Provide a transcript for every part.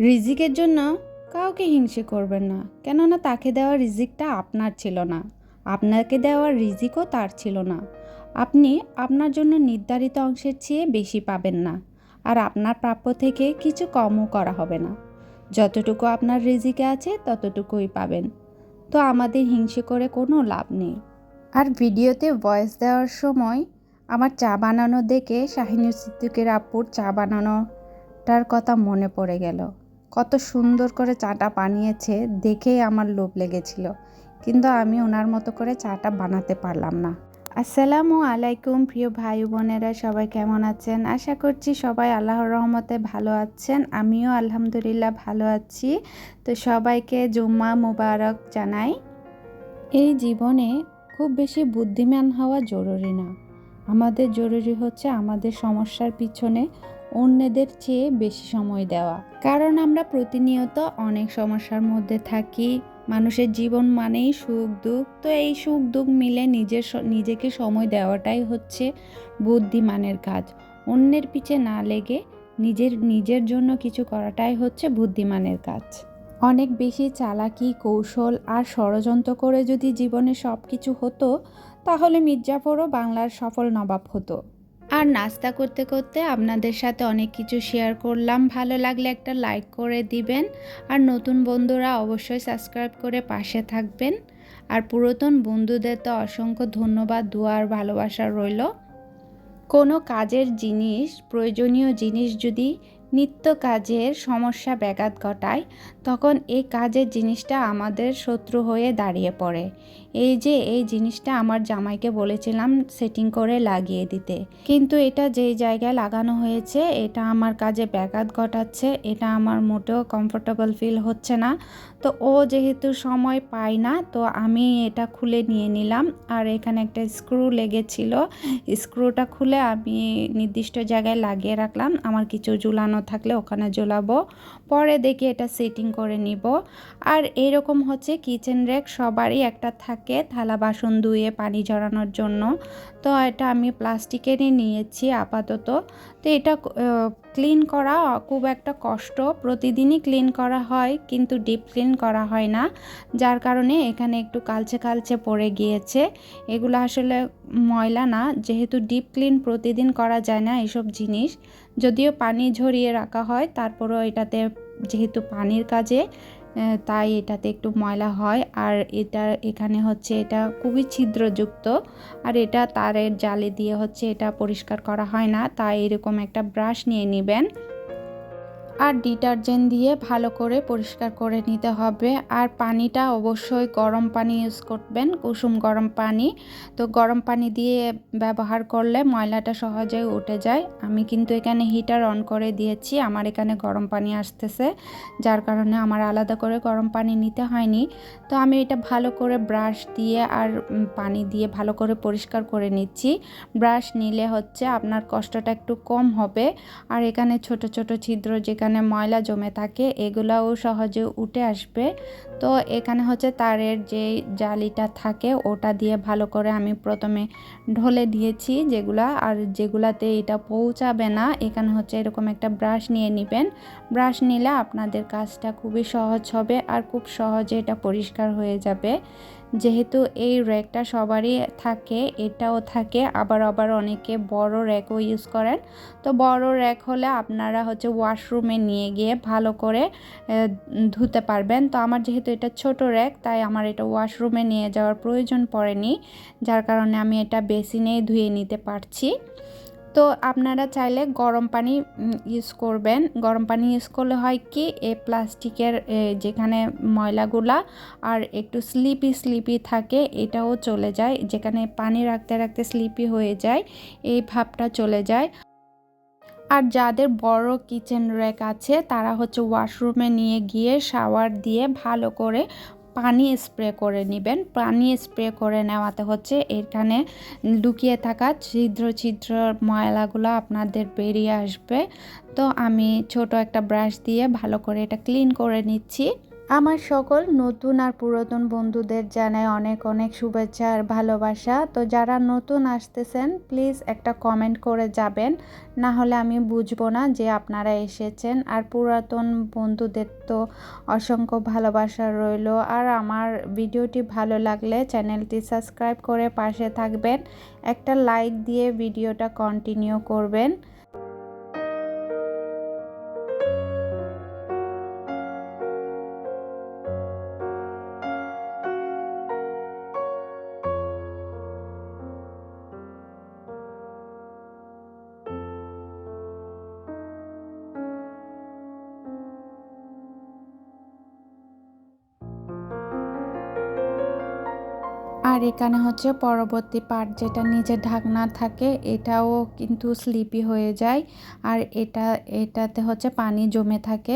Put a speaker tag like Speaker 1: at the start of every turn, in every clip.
Speaker 1: রিজিকের জন্য কাউকে হিংসে করবেন না, কেননা তাকে দেওয়া রিজিকটা আপনার ছিল না, আপনাকে দেওয়া রিজিকও তার ছিল না। আপনি আপনার জন্য নির্ধারিত অংশের চেয়ে বেশি পাবেন না, আর আপনার প্রাপ্য থেকে কিছু কমও করা হবে না। যতটুকু আপনার রিজিকে আছে ততটুকুই পাবেন। তো আমাদের হিংসে করে কোনো লাভ নেই। আর ভিডিওতে ভয়েস দেওয়ার সময় আমার চা বানানো দেখে শাহিনুর সিদ্দিকের আপুর চা বানানোটার কথা মনে পড়ে গেল। কত সুন্দর করে চাটা বানিয়েছে দেখেই আমার লোভ লেগেছিল, কিন্তু আমি ওনার মতো করে চাটা বানাতে পারলাম না। আসসালামু আলাইকুম প্রিয় ভাই বোনেরা, সবাই কেমন আছেন? আশা করছি সবাই আল্লাহর রহমতে ভালো আছেন। আমিও আলহামদুলিল্লাহ ভালো আছি। তো সবাইকে জুম্মা মুবারক জানাই। এই জীবনে খুব বেশি বুদ্ধিমান হওয়া জরুরি না। আমাদের জরুরি হচ্ছে আমাদের সমস্যার পিছনে অন্যদের চেয়ে বেশি সময় দেওয়া। কারণ আমরা প্রতিনিয়ত অনেক সমস্যার মধ্যে থাকি। মানুষের জীবন মানেই সুখ দুঃখ। তো এই সুখ দুঃখ মিলে নিজেকে সময় দেওয়াটাই হচ্ছে বুদ্ধিমানের কাজ। অন্যের পিছে না লেগে নিজের জন্য কিছু করাটাই হচ্ছে বুদ্ধিমানের কাজ। অনেক বেশি চালাকি, কৌশল আর ষড়যন্ত্র করে যদি জীবনে সব কিছু হতো, তাহলে মির্জাফরও বাংলার সফল নবাব হতো। আর নাস্তা করতে করতে আপনাদের সাথে অনেক কিছু শেয়ার করলাম। ভালো লাগলে একটা লাইক করে দিবেন, আর নতুন বন্ধুরা অবশ্যই সাবস্ক্রাইব করে পাশে থাকবেন। আর পুরাতন বন্ধুদের তো অসংখ্য ধন্যবাদ, দোয়া আর ভালোবাসা রইল। কোনো কাজের জিনিস, প্রয়োজনীয় জিনিস যদি নিত্য কাজের সমস্যা ব্যাঘাত ঘটায়, তখন এই কাজের জিনিসটা আমাদের শত্রু হয়ে দাঁড়িয়ে পড়ে। এই জিনিসটা আমার জামাইকে বলেছিলাম সেটিং করে লাগিয়ে দিতে, কিন্তু এটা যেই জায়গায় লাগানো হয়েছে এটা আমার কাজে ব্যাঘাত ঘটাচ্ছে, এটা আমার মোটেও কমফোর্টেবল ফিল হচ্ছে না। তো ও যেহেতু সময় পায় না, তো আমি এটা খুলে নিয়ে নিলাম। আর এখানে একটা স্ক্রু লেগেছিল, স্ক্রুটা খুলে আমি নির্দিষ্ট জায়গায় লাগিয়ে রাখলাম। আমার কিছু ঝুলানো থাকলে ওখানে ঝোলাবো, পরে দেখি এটা সেটিং করে নিব। আর এরকম হচ্ছে কিচেন র্যাক সবারই একটা থাকে থালা বাসন ধুয়ে পানি ঝরানোর জন্য। তো এটা আমি প্লাস্টিকেরই নিয়েছি আপাতত। তো এটা ক্লিন করা খুব একটা কষ্ট, প্রতিদিনই ক্লিন করা হয় কিন্তু ডিপ ক্লিন করা হয় না, যার কারণে এখানে একটু কালচে কালচে পড়ে গিয়েছে। এগুলো আসলে ময়লা না, যেহেতু ডিপ ক্লিন প্রতিদিন করা যায় না এসব জিনিস, যদিও পানি ঝরিয়ে রাখা হয়, তারপরেও এটাতে যেহেতু পানির কাজে তাই এটাতে একটু ময়লা হয়। আর এখানে হচ্ছে এটা খুবই ছিদ্রযুক্ত, আর এটা তারের জালি দিয়ে হচ্ছে এটা পরিষ্কার করা হয় না, তাই এরকম একটা ব্রাশ নিয়ে নেবেন আর ডিটারজেন্ট দিয়ে ভালো করে পরিষ্কার করে নিতে হবে। আর পানিটা অবশ্যই গরম পানি ইউজ করবেন, কুসুম গরম পানি। তো গরম পানি দিয়ে ব্যবহার করলে ময়লাটা সহজেই উঠে যায়। আমি কিন্তু এখানে হিটার অন করে দিয়েছি, আমার এখানে গরম পানি আসতেছে, যার কারণে আমার আলাদা করে গরম পানি নিতে হয়নি। তো আমি এটা ভালো করে ব্রাশ দিয়ে আর পানি দিয়ে ভালো করে পরিষ্কার করে নিচ্ছি। ব্রাশ নিলে হচ্ছে আপনার কষ্টটা একটু কম হবে। আর এখানে ছোট ছোট ছিদ্র যেখানে ময়লা জমে থাকে এগুলাও সহজে উঠে আসবে। তো এখানে হচ্ছে তারের যে জালিটা থাকে ওটা দিয়ে ভালো করে আমি প্রথমে ঢলে দিয়েছি আর যেগুলাতে এটা পৌঁছাবে না, এখানে হচ্ছে এরকম একটা ব্রাশ নিয়ে নেবেন। ব্রাশ নিলে আপনাদের কাজটা খুবই সহজ হবে আর খুব সহজে এটা পরিষ্কার হয়ে যাবে। যেহেতু এই র্যাকটা সবারই থাকে, এটাও থাকে, আবার অনেকে বড় র্যাকও ইউজ করেন। তো বড় র্যাক হলে আপনারা হচ্ছে ওয়াশরুমে নিয়ে গিয়ে ভালো করে ধুতে পারবেন। তো আমার যেহেতু এটা ছোট র্যাক, তাই আমার এটা ওয়াশরুমে নিয়ে যাওয়ার প্রয়োজন পড়েনি, যার কারণে আমি এটা বেসিনেই ধুয়ে নিতে পারছি। তো আপনারা চাইলে গরম পানি ইউজ করবেন। গরম পানি ইউজ করলে হয় কি, এই প্লাস্টিকের যেখানে ময়লাগুলা আর একটু স্লিপি থাকে এটাও চলে যায়, যেখানে পানি রাখতে রাখতে স্লিপি হয়ে যায় এই ভাবটা চলে যায়। আর যাদের বড় কিচেন র্যাক আছে তারা হচ্ছে ওয়াশরুমে নিয়ে গিয়ে শাওয়ার দিয়ে ভালো করে পানি স্প্রে করে নেবেন। পানি স্প্রে করে নেওয়াতে হচ্ছে এখানে লুকিয়ে থাকা ছিদ্র ময়লাগুলো আপনাদের বেরিয়ে আসবে। তো আমি ছোট একটা ব্রাশ দিয়ে ভালো করে এটা ক্লিন করে নিচ্ছি। আমার সকল নতুন আর পুরাতন বন্ধুদের জানাই অনেক অনেক শুভেচ্ছা আর ভালোবাসা। তো যারা নতুন আসতেছেন প্লিজ একটা কমেন্ট করে যাবেন, না হলে আমি বুঝবো না যে আপনারা এসেছেন। আর পুরাতন বন্ধুদের তো অসংখ্য ভালোবাসা রইলো। আর আমার ভিডিওটি ভালো লাগলে চ্যানেলটি সাবস্ক্রাইব করে পাশে থাকবেন, একটা লাইক দিয়ে ভিডিওটা কন্টিনিউ করবেন। আর এখানে হচ্ছে পরবর্তী পার্ট, যেটা নিচে ঢাকনা থাকে, এটাও কিন্তু স্লিপি হয়ে যায়। আর এটাতে হচ্ছে পানি জমে থাকে।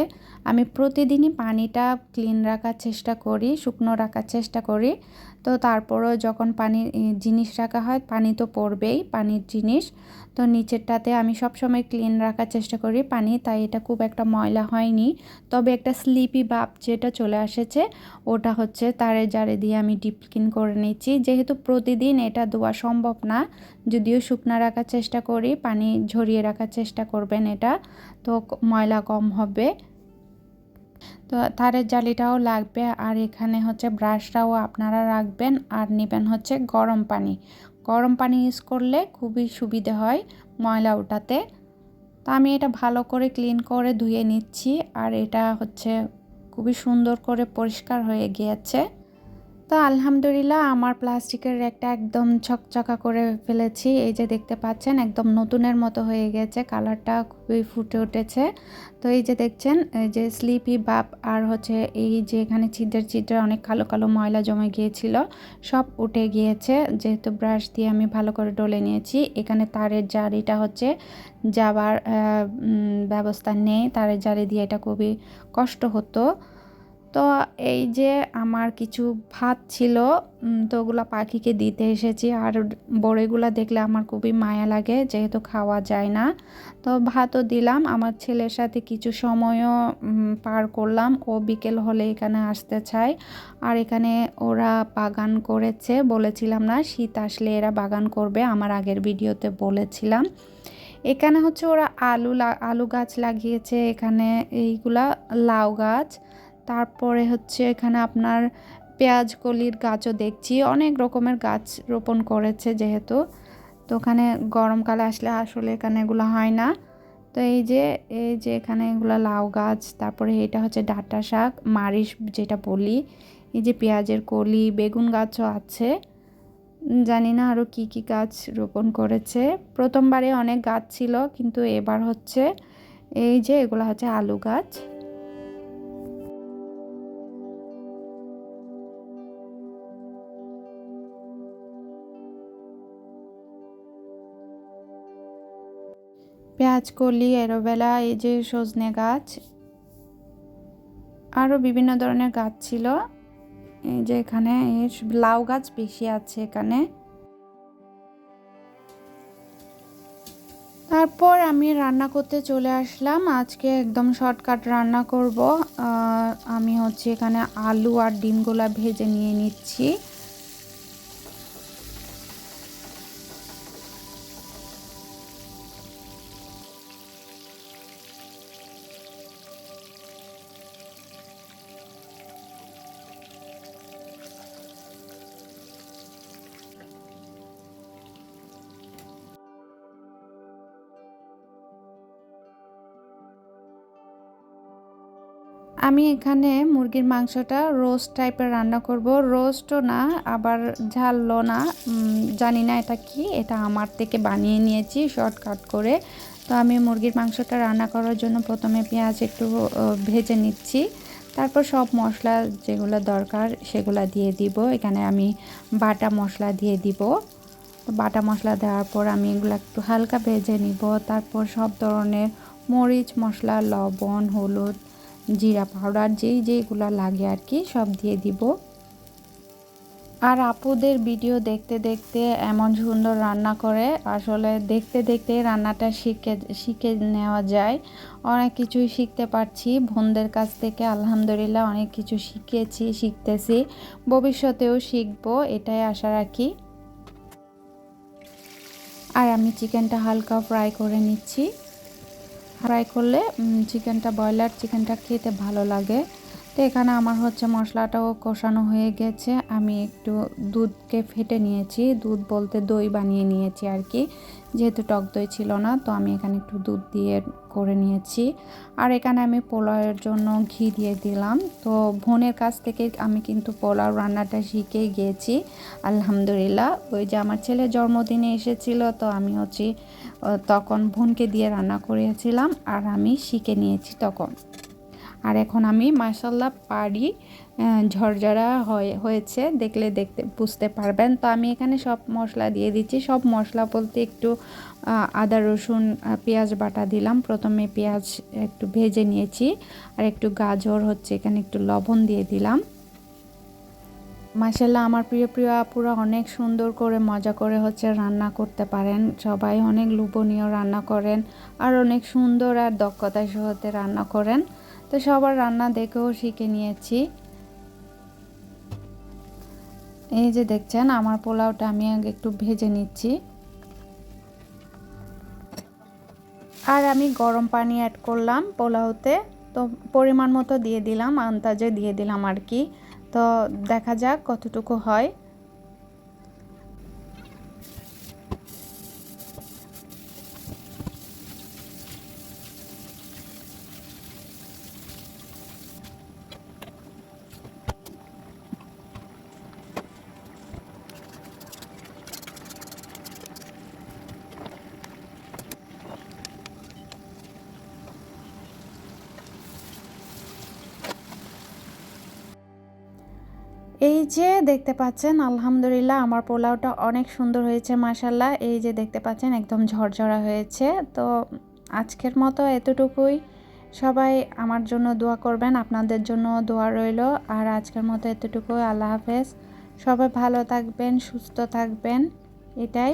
Speaker 1: আমি প্রতিদিনই পানিটা ক্লিন রাখার চেষ্টা করি, শুকনো রাখার চেষ্টা করি। তো তারপরও যখন জিনিস রাখা হয়, পানি তো পড়বেই, পানির জিনিস। তো নিচেরটাতে আমি সবসময় ক্লিন রাখার চেষ্টা করি পানি, তাই এটা খুব একটা ময়লা হয়নি। তবে একটা স্লিপি ভাব যেটা চলে এসেছে, ওটা হচ্ছে তারের জারে দিয়ে আমি ডিপ ক্লিন করে নিচ্ছি। যেহেতু প্রতিদিন এটা ধোয়া সম্ভব না, যদিও শুকনো রাখার চেষ্টা করি, পানি ঝরিয়ে রাখার চেষ্টা করবেন, এটা তো ময়লা কম হবে। তো তারের জালিটাও লাগবে। আর এখানে হচ্ছে ব্রাশটাও আপনারা রাখবেন। আর নেবেন হচ্ছে গরম পানি। গরম পানি ইউজ করলে খুবই সুবিধে হয় ময়লা ওঠাতে। তো আমি এটা ভালো করে ক্লিন করে ধুয়ে নিচ্ছি। আর এটা হচ্ছে খুবই সুন্দর করে পরিষ্কার হয়ে গিয়েছে। তো আলহামদুলিল্লাহ আমার প্লাস্টিকের র্যাকটা একদম ছকছকা করে ফেলেছি। এই যে দেখতে পাচ্ছেন একদম নতুনের মতো হয়ে গেছে, কালারটা খুবই ফুটে উঠেছে। তো এই যে দেখছেন, এই যে স্লিপি ভাব আর হচ্ছে এই যে এখানে ছিদ্রের ছিদ্রে অনেক কালো কালো ময়লা জমে গিয়েছিল, সব উঠে গিয়েছে যেহেতু ব্রাশ দিয়ে আমি ভালো করে ডলে নিয়েছি। এখানে তারের জারিটা হচ্ছে যাবার ব্যবস্থা নেই, তারের জারি দিয়ে এটা খুবই কষ্ট হতো। তো এই যে আমার কিছু ভাত ছিল, তো ওগুলো পাখিকে দিতে এসেছি। আর বড়িগুলো দেখলে আমার খুবই মায়া লাগে, যেহেতু খাওয়া যায় না। তো ভাতও দিলাম, আমার ছেলের সাথে কিছু সময়ও পার করলাম। ও বিকেল হলে এখানে আসতে চায়। আর এখানে ওরা বাগান করেছে, বলেছিলাম না শীত আসলে এরা বাগান করবে, আমার আগের ভিডিওতে বলেছিলাম। এখানে হচ্ছে ওরা আলু গাছ লাগিয়েছে, এখানে এইগুলা লাউ গাছ। তারপরে হচ্ছে এখানে আপনার পেঁয়াজ কলির গাছও দেখছি, অনেক রকমের গাছ রোপণ করেছে যেহেতু। তো ওখানে গরমকালে আসলে আসলে এখানে এগুলো হয় না। তো এই যে এখানে এগুলো লাউ গাছ, তারপরে এটা হচ্ছে ডাঁটা শাক, মারিচ যেটা বলি। এই যে পেঁয়াজের কলি, বেগুন গাছও আছে। জানি না আরও কি কি গাছ রোপণ করেছে। প্রথমবারে অনেক গাছ ছিল, কিন্তু এবার হচ্ছে এই যে এগুলো হচ্ছে আলু গাছ। পেঁয়াজ কলি, এলোভেরা, এই যে সজনে গাছ, আরও বিভিন্ন ধরনের গাছ ছিল। এই যে এখানে লাউ গাছ বেশি আছে এখানে। তারপর আমি রান্না করতে চলে আসলাম। আজকে একদম শর্টকাট রান্না করব। আমি হচ্ছে এখানে আলু আর ডিমগুলা ভেজে নিয়ে নিচ্ছি। আমি এখানে মুরগির মাংসটা রোস্ট টাইপের রান্না করব। রোস্টও না, আবার ঝালও না, জানি না এটা কি, এটা আমার থেকে বানিয়ে নিয়েছি শর্টকাট করে। তো আমি মুরগির মাংসটা রান্না করার জন্য প্রথমে পেঁয়াজ একটু ভেজে নিচ্ছি। তারপর সব মশলা যেগুলো দরকার সেগুলো দিয়ে দিব। এখানে আমি বাটা মশলা দিয়ে দিব। তো বাটা মশলা দেওয়ার পর আমি এগুলো একটু হালকা ভেজে নিব। তারপর সব ধরনের মরিচ মশলা, লবণ, হলুদ, জিরা পাউডার যেইগুলো লাগে আর কি সব দিয়ে দিব। আর আপুদের ভিডিও দেখতে দেখতে এমন সুন্দর রান্না করে, আসলে দেখতে দেখতে রান্নাটা শিখে শিখে নেওয়া যায়। অনেক কিছুই শিখতে পারছি বোনদের কাছ থেকে, আলহামদুলিল্লাহ অনেক কিছু শিখেছি, শিখতেছি, ভবিষ্যতেও শিখবো, এটাই আশা রাখি। আর আমি চিকেনটা হালকা ফ্রাই করে নিচ্ছি। ফ্রাই করলে চিকেনটা, ব্রয়লার চিকেনটা খেতে ভালো লাগে। তো এখানে আমার হচ্ছে মশলাটাও কষানো হয়ে গেছে। আমি একটু দুধকে ফেটে নিয়েছি, দুধ বলতে দই বানিয়ে নিয়েছি আর কি, যেহেতু টক দই ছিল না, তো আমি এখানে একটু দুধ দিয়ে করে নিয়েছি। আর এখানে আমি পোলাওয়ের জন্য ঘি দিয়ে দিলাম। তো বোনের কাছ থেকে আমি কিন্তু পোলাও রান্নাটা শিখেই গিয়েছি আলহামদুলিল্লাহ। ওই যে আমার ছেলে জন্মদিনে এসেছিল, তো আমি হচ্ছে তখন বোনকে দিয়ে রান্না করিয়েছিলাম আর আমি শিখে নিয়েছি তখন। আর এখন আমি মাশাল্লাহ পারি, ঝরঝরা হয়েছে, দেখলে দেখতে বুঝতে পারবেন। তো আমি এখানে সব মশলা দিয়ে দিচ্ছি। সব মশলা বলতে একটু আদা রসুন পেঁয়াজ বাটা দিলাম, প্রথমে পেঁয়াজ একটু ভেজে নিয়েছি, আর একটু গাজর হচ্ছে এখানে একটু লবণ দিয়ে দিলাম। মাশাল্লাহ আমার প্রিয় প্রিয় আপুরা অনেক সুন্দর করে মজা করে হচ্ছে রান্না করতে পারেন, সবাই অনেক লোভনীয় রান্না করেন, আর অনেক সুন্দর আর দক্ষতার সাথে রান্না করেন। তো সবার রান্না দেখেও শিখে নিয়েছি। এই যে দেখছেন আমার পোলাওটা আমি আগে একটু ভেজে নিচ্ছি, আর আমি গরম পানি অ্যাড করলাম পোলাওতে। তো পরিমাণ মতো দিয়ে দিলাম, আন্দাজে দিয়ে দিলাম আর কি। তো দেখা যাক কতটুকু হয়। এই যে দেখতে পাচ্ছেন আলহামদুলিল্লাহ আমার পোলাওটা অনেক সুন্দর হয়েছে মাশাল্লাহ। এই যে দেখতে পাচ্ছেন একদম ঝরঝরা হয়েছে। তো আজকের মতো এতটুকুই। সবাই আমার জন্য দোয়া করবেন, আপনাদের জন্য দোয়া রইল। আর আজকের মতো এতটুকুই। আল্লাহ হাফেজ। সবাই ভালো থাকবেন, সুস্থ থাকবেন, এটাই।